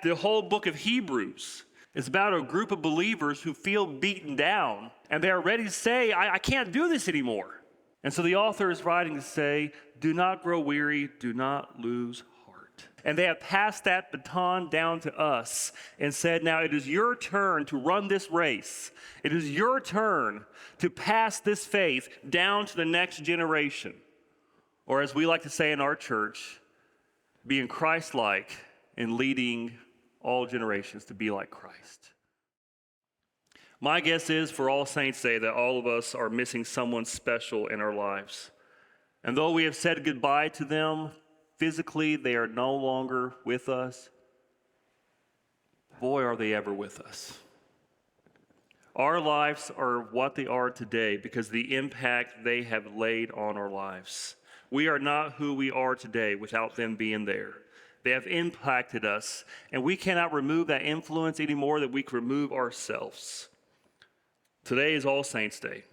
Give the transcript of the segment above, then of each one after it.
The whole book of Hebrews is about a group of believers who feel beaten down, and they are ready to say, I can't do this anymore. And so the author is writing to say, do not grow weary, do not lose heart. And they have passed that baton down to us and said, now it is your turn to run this race. It is your turn to pass this faith down to the next generation. Or as we like to say in our church, being Christ-like and leading all generations to be like Christ. My guess is for All Saints Day that all of us are missing someone special in our lives. And though we have said goodbye to them, physically they are no longer with us. Boy, are they ever with us. Our lives are what they are today because of the impact they have laid on our lives. We are not who we are today without them being there. They have impacted us, and we cannot remove that influence any more than we can remove ourselves. Today is All Saints Day.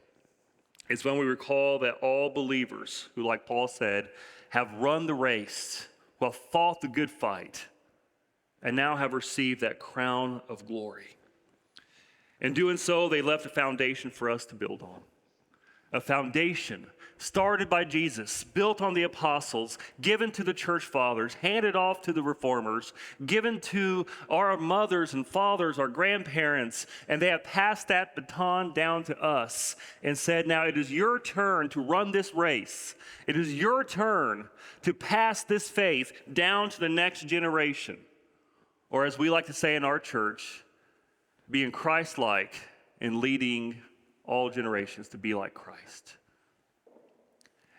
It's when we recall that all believers who, like Paul said, have run the race, who have fought the good fight, and now have received that crown of glory. In doing so, they left a foundation for us to build on. A foundation started by Jesus, built on the apostles, given to the church fathers, handed off to the reformers, given to our mothers and fathers, our grandparents, and they have passed that baton down to us and said, now it is your turn to run this race. It is your turn to pass this faith down to the next generation. Or as we like to say in our church, being Christ-like and leading all generations to be like Christ.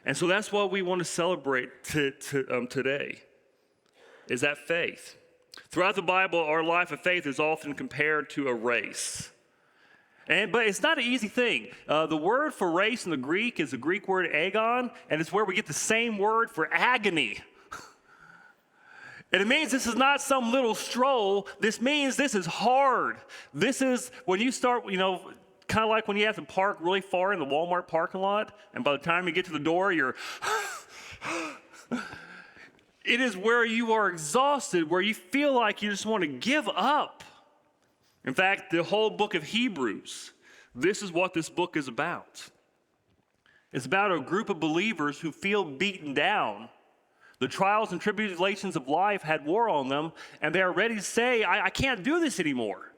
And so that's what we want to celebrate today, is that faith. Throughout the Bible, our life of faith is often compared to a race. But it's not an easy thing. The word for race in the Greek is the Greek word agon, and it's where we get the same word for agony. And it means this is not some little stroll. This means this is hard. This is when you start, kind of like when you have to park really far in the Walmart parking lot, and by the time you get to the door, you're... It is where you are exhausted, where you feel like you just want to give up. In fact, the whole book of Hebrews, this is what this book is about. It's about a group of believers who feel beaten down. The trials and tribulations of life had war on them, and they are ready to say, I can't do this anymore.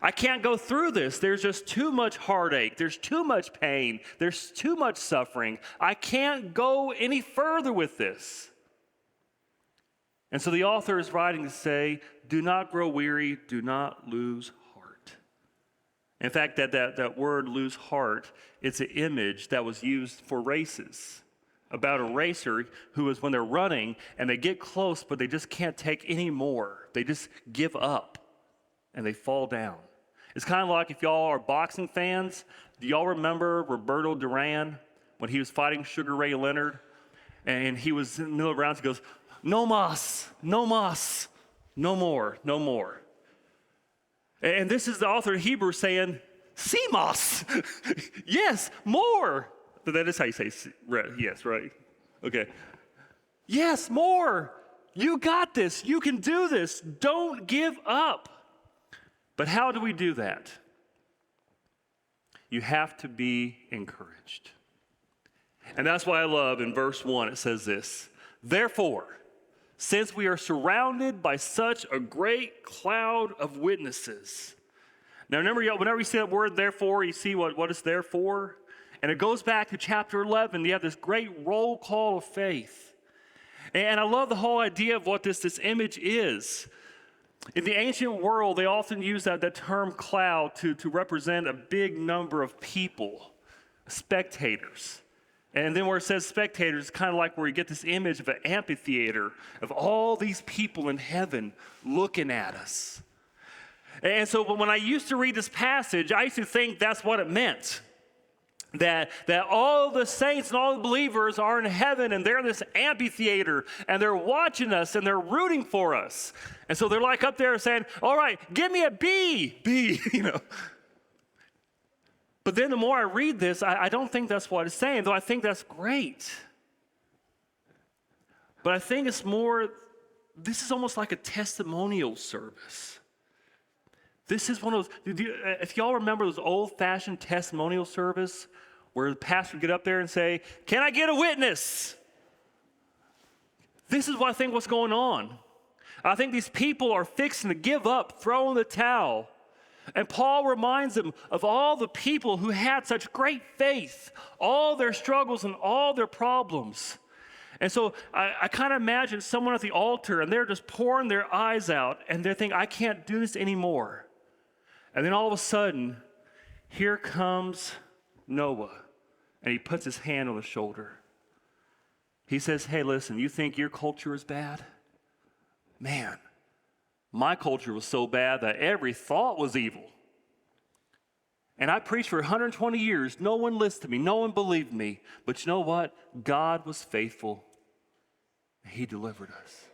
I can't go through this. There's just too much heartache. There's too much pain. There's too much suffering. I can't go any further with this. And so the author is writing to say, do not grow weary, do not lose heart. In fact, that word lose heart, it's an image that was used for races, about a racer who is when they're running and they get close, but they just can't take any more. They just give up and they fall down. It's kind of like if y'all are boxing fans, do y'all remember Roberto Duran when he was fighting Sugar Ray Leonard? And he was in the middle of rounds, he goes, no mas, no mas, no more, no more. And this is the author of Hebrews saying, "Simas, yes, more." That is how you say yes, right? Okay. Yes, more. You got this. You can do this. Don't give up. But how do we do that? You have to be encouraged. And that's why I love in verse 1, it says this, therefore, since we are surrounded by such a great cloud of witnesses. Now remember, whenever you see that word therefore, you see what it's there for. And it goes back to chapter 11. You have this great roll call of faith. And I love the whole idea of what this image is. In the ancient world, they often use that term cloud to represent a big number of people, spectators. And then where it says spectators, it's kind of like where you get this image of an amphitheater of all these people in heaven looking at us. And so when I used to read this passage, I used to think that's what it meant. That all the saints and all the believers are in heaven and they're in this amphitheater and they're watching us and they're rooting for us. And so they're like up there saying, all right, give me a B, But then the more I read this, I don't think that's what it's saying, though I think that's great. But I think it's more this is almost like a testimonial service. This is one of those, if y'all remember those old-fashioned testimonial service where the pastor would get up there and say, "Can I get a witness?" This is what I think what's going on. I think these people are fixing to give up, throw in the towel. And Paul reminds them of all the people who had such great faith, all their struggles and all their problems. And so I kind of imagine someone at the altar and they're just pouring their eyes out and they're thinking, I can't do this anymore. And then all of a sudden, here comes Noah, and he puts his hand on his shoulder. He says, hey, listen, you think your culture is bad? Man, my culture was so bad that every thought was evil. And I preached for 120 years. No one listened to me. No one believed me. But you know what? God was faithful. He delivered us.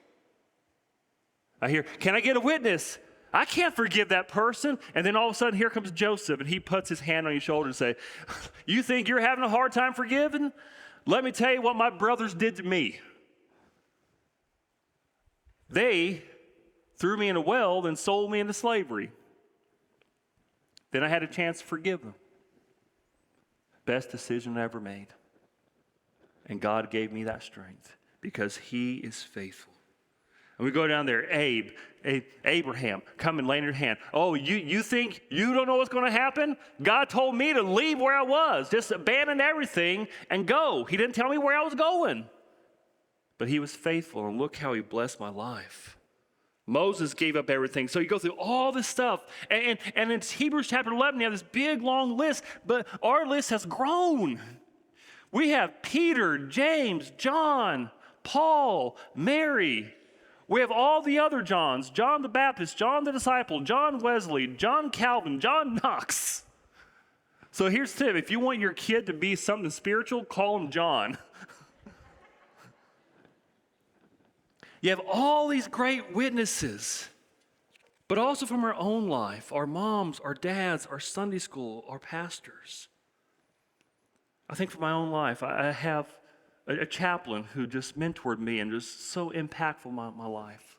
I hear, can I get a witness? I can't forgive that person. And then all of a sudden, here comes Joseph, and he puts his hand on your shoulder and say, you think you're having a hard time forgiving? Let me tell you what my brothers did to me. They threw me in a well and sold me into slavery. Then I had a chance to forgive them. Best decision I ever made. And God gave me that strength because he is faithful. And we go down there, Abraham, come and lay in your hand. Oh, you think you don't know what's going to happen? God told me to leave where I was, just abandon everything and go. He didn't tell me where I was going. But he was faithful, and look how he blessed my life. Moses gave up everything. So you go through all this stuff. And in Hebrews chapter 11, you have this big, long list, but our list has grown. We have Peter, James, John, Paul, Mary. We have all the other Johns, John the Baptist, John the Disciple, John Wesley, John Calvin, John Knox. So here's the tip. If you want your kid to be something spiritual, call him John. You have all these great witnesses, but also from our own life, our moms, our dads, our Sunday school, our pastors. I think for my own life, I have a chaplain who just mentored me and just so impactful in my life.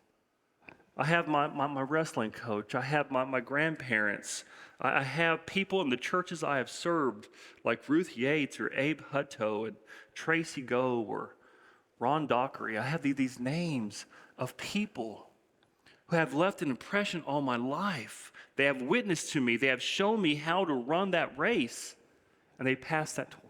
I have my wrestling coach. I have my grandparents. I have people in the churches I have served, like Ruth Yates or Abe Hutto and Tracy Go or Ron Dockery. I have these names of people who have left an impression on my life. They have witnessed to me. They have shown me how to run that race, and they passed that torch.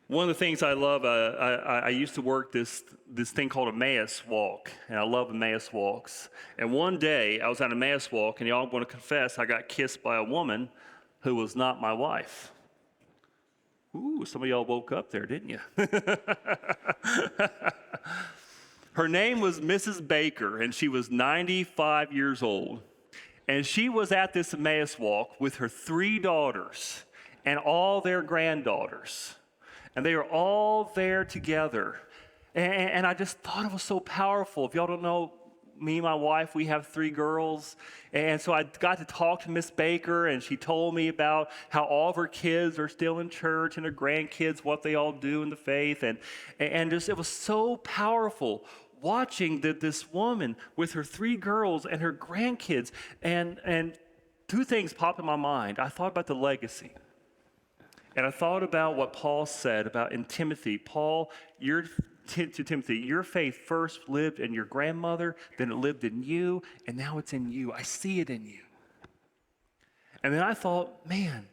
One of the things I love, I used to work this thing called Emmaus Walk, and I love Emmaus Walks. And one day, I was at Emmaus Walk, and y'all want to confess, I got kissed by a woman who was not my wife. Ooh, some of y'all woke up there, didn't you? Her name was Mrs. Baker, and she was 95 years old. And she was at this Emmaus Walk with her 3 daughters and all their granddaughters. And they were all there together. And I just thought it was so powerful. If y'all don't know, me and my wife, we have 3 girls. And so I got to talk to Miss Baker, and she told me about how all of her kids are still in church and her grandkids, what they all do in the faith. And just it was so powerful watching this woman with her 3 girls and her grandkids. And 2 things popped in my mind. I thought about the legacy. And I thought about what Paul said about in Timothy. Paul, to Timothy, your faith first lived in your grandmother, then it lived in you, and now it's in you. I see it in you. And then I thought, man,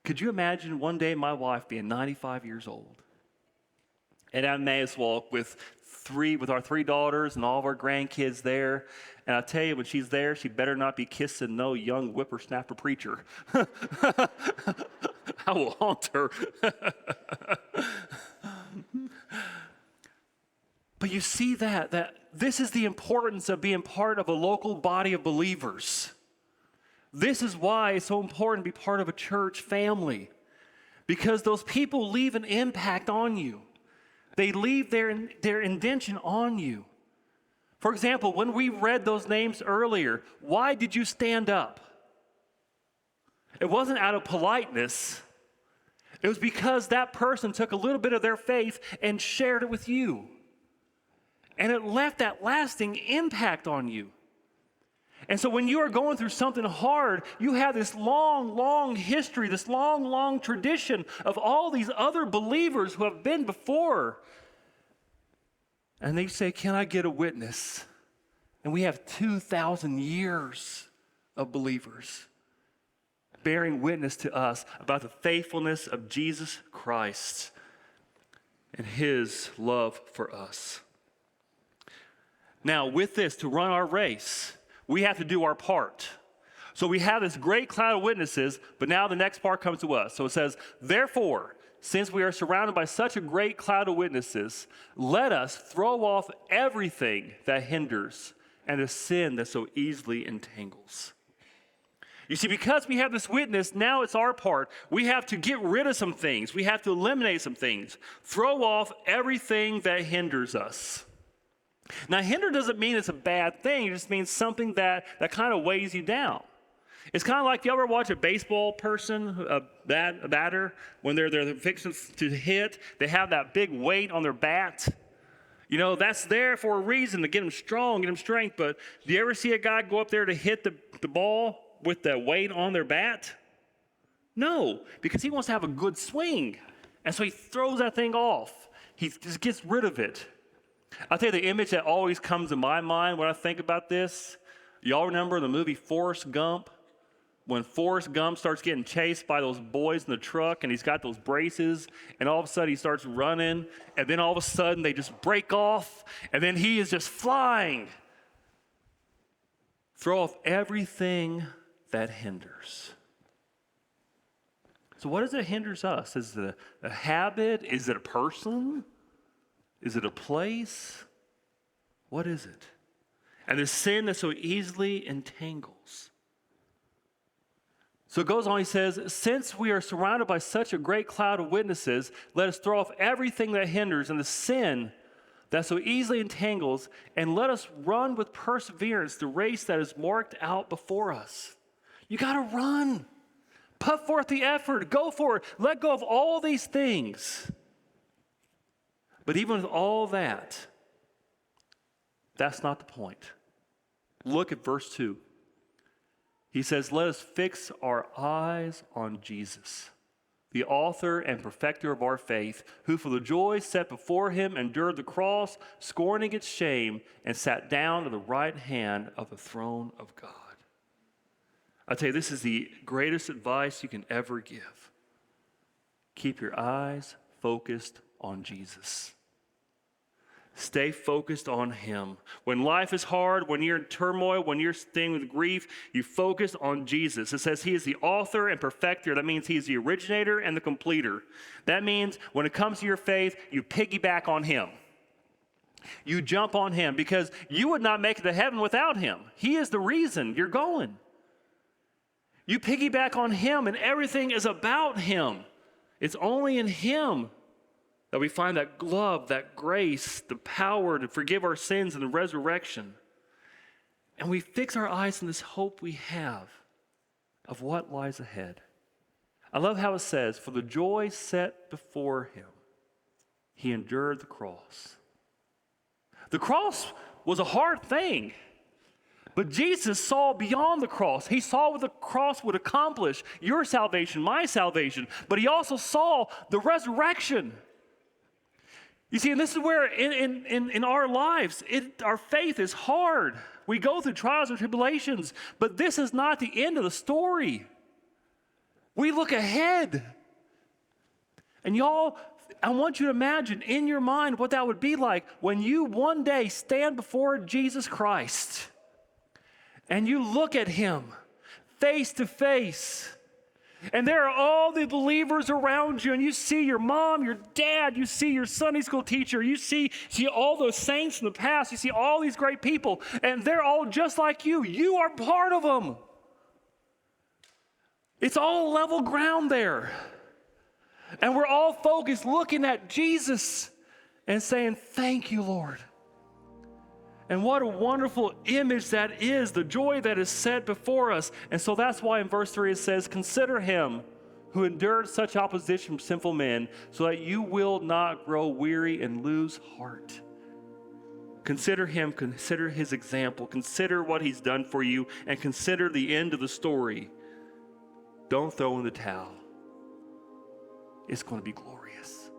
could you imagine one day my wife being 95 years old? And at Emmaus Walk with our 3 daughters and all of our grandkids there. And I tell you, when she's there, she better not be kissing no young whippersnapper preacher. I will haunt her. But you see that this is the importance of being part of a local body of believers. This is why it's so important to be part of a church family, because those people leave an impact on you. They leave their indention on you. For example, when we read those names earlier, why did you stand up? It wasn't out of politeness. It was because that person took a little bit of their faith and shared it with you. And it left that lasting impact on you. And so when you are going through something hard, you have this long, long history, this long, long tradition of all these other believers who have been before. And they say, can I get a witness? And we have 2,000 years of believers bearing witness to us about the faithfulness of Jesus Christ and his love for us. Now, with this, to run our race, we have to do our part. So we have this great cloud of witnesses, but now the next part comes to us. So it says, therefore, since we are surrounded by such a great cloud of witnesses, let us throw off everything that hinders and the sin that so easily entangles. You see, because we have this witness, now it's our part. We have to get rid of some things. We have to eliminate some things. Throw off everything that hinders us. Now, hinder doesn't mean it's a bad thing. It just means something that kind of weighs you down. It's kind of like, you ever watch a baseball person, a batter, when they're fixing to hit, they have that big weight on their bat. You know, that's there for a reason, to get them strong, get them strength. But do you ever see a guy go up there to hit the ball with the weight on their bat? No, because he wants to have a good swing. And so he throws that thing off. He just gets rid of it. I'll tell you the image that always comes to my mind when I think about this. Y'all remember the movie Forrest Gump? When Forrest Gump starts getting chased by those boys in the truck and he's got those braces, and all of a sudden he starts running, and then all of a sudden they just break off, and then he is just flying. Throw off everything that hinders. So what is it that hinders us? Is it a habit? Is it a person? Is it a place? What is it? And the sin that so easily entangles. So it goes on, he says, since we are surrounded by such a great cloud of witnesses, let us throw off everything that hinders and the sin that so easily entangles, and let us run with perseverance the race that is marked out before us. You got to run. Put forth the effort. Go for it. Let go of all these things. But even with all that, that's not the point. Look at verse 2. He says, let us fix our eyes on Jesus, the author and perfecter of our faith, who for the joy set before him endured the cross, scorning its shame, and sat down at the right hand of the throne of God. I tell you, this is the greatest advice you can ever give. Keep your eyes focused on Jesus. Stay focused on him. When life is hard, when you're in turmoil, when you're staying with grief, you focus on Jesus. It says he is the author and perfecter. That means he's the originator and the completer. That means when it comes to your faith, you piggyback on him. You jump on him, because you would not make it to heaven without him. He is the reason you're going. You piggyback on him, and everything is about him. It's only in him that we find that love, that grace, the power to forgive our sins and the resurrection. And we fix our eyes on this hope we have of what lies ahead. I love how it says, for the joy set before him, he endured the cross. The cross was a hard thing, but Jesus saw beyond the cross. He saw what the cross would accomplish, your salvation, my salvation, but he also saw the resurrection. You see, and this is where in our lives, our faith is hard. We go through trials and tribulations, but this is not the end of the story. We look ahead. And y'all, I want you to imagine in your mind what that would be like when you one day stand before Jesus Christ and you look at him face to face. And there are all the believers around you, and you see your mom, your dad, you see your Sunday school teacher, you see all those saints in the past, you see all these great people, and they're all just like you. You are part of them. It's all level ground there. And we're all focused looking at Jesus and saying, thank you, Lord. And what a wonderful image that is, the joy that is set before us. And so that's why in verse 3 it says, consider him who endured such opposition from sinful men, so that you will not grow weary and lose heart. Consider him, consider his example, consider what he's done for you, and consider the end of the story. Don't throw in the towel. It's going to be glorious.